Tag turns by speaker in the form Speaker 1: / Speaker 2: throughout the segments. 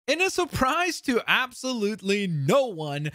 Speaker 1: In a surprise to absolutely no one,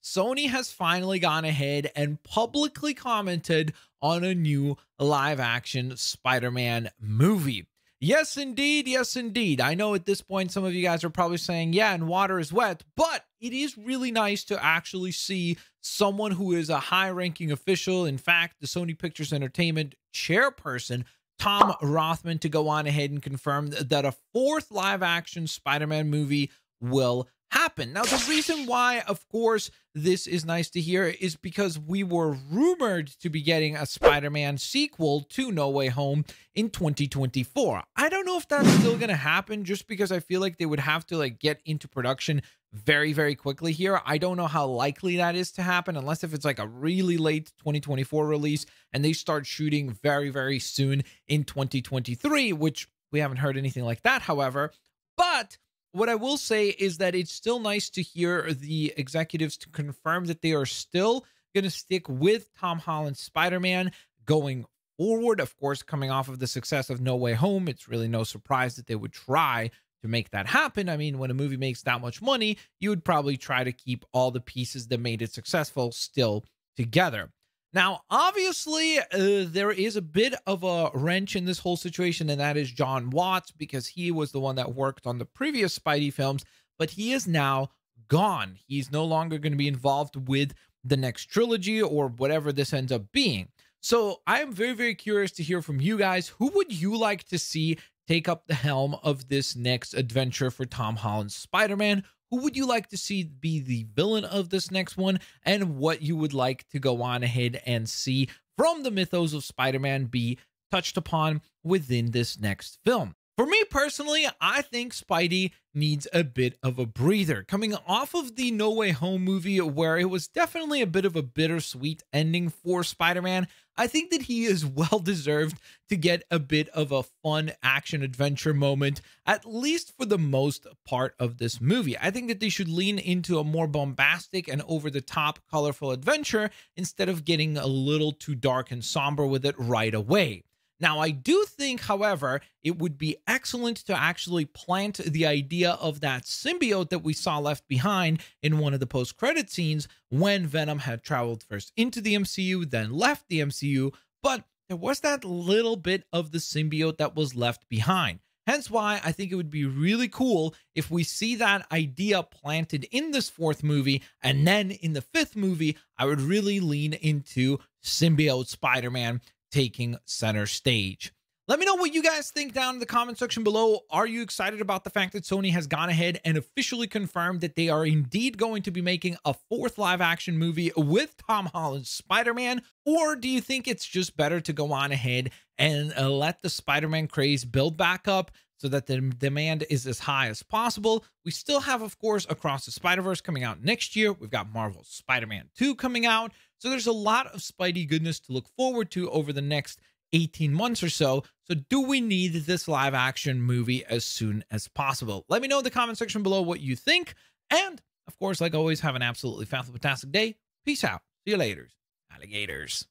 Speaker 1: Sony has finally gone ahead and publicly commented on a new live-action Spider-Man movie. Yes, indeed. Yes, indeed. I know at this point, some of you guys are probably saying, yeah, and water is wet, but it is really nice to actually see someone who is a high-ranking official. In fact, the Sony Pictures Entertainment chairperson, Tom Rothman, to go on ahead and confirm that a fourth live-action Spider-Man movie will happen. Now, the reason why, of course, this is nice to hear is because we were rumored to be getting a Spider-Man sequel to No Way Home in 2024. I don't know if that's still going to happen, just because I feel like they would have to get into production very, very quickly here. I don't know how likely that is to happen, unless if it's like a really late 2024 release and they start shooting very, very soon in 2023, which we haven't heard anything like that, however. But what I will say is that it's still nice to hear the executives to confirm that they are still going to stick with Tom Holland's Spider-Man going forward. Of course, coming off of the success of No Way Home, it's really no surprise that they would try to make that happen. I mean, when a movie makes that much money, you would probably try to keep all the pieces that made it successful still together. Now, obviously, there is a bit of a wrench in this whole situation, and that is John Watts, because he was the one that worked on the previous Spidey films, but he is now gone. He's no longer going to be involved with the next trilogy or whatever this ends up being. So I am very, very curious to hear from you guys. Who would you like to see take up the helm of this next adventure for Tom Holland's Spider-Man? Who would you like to see be the villain of this next one, and what you would like to go on ahead and see from the mythos of Spider-Man be touched upon within this next film? For me personally, I think Spidey needs a bit of a breather. Coming off of the No Way Home movie, where it was definitely a bit of a bittersweet ending for Spider-Man, I think that he is well deserved to get a bit of a fun action adventure moment, at least for the most part of this movie. I think that they should lean into a more bombastic and over-the-top colorful adventure instead of getting a little too dark and somber with it right away. Now, I do think, however, it would be excellent to actually plant the idea of that symbiote that we saw left behind in one of the post-credit scenes when Venom had traveled first into the MCU, then left the MCU, but there was that little bit of the symbiote that was left behind. Hence why I think it would be really cool if we see that idea planted in this fourth movie, and then in the fifth movie, I would really lean into symbiote Spider-Man taking center stage. Let me know what you guys think down in the comment section below. Are you excited about the fact that Sony has gone ahead and officially confirmed that they are indeed going to be making a fourth live action movie with Tom Holland's Spider-Man? Or do you think it's just better to go on ahead and let the Spider-Man craze build back up so that the demand is as high as possible? We still have, of course, Across the Spider-Verse coming out next year. We've got Marvel's Spider-Man 2 coming out. So there's a lot of Spidey goodness to look forward to over the next 18 months or so. So do we need this live action movie as soon as possible? Let me know in the comment section below what you think. And of course, like always, have an absolutely fantastic day. Peace out. See you later, alligators.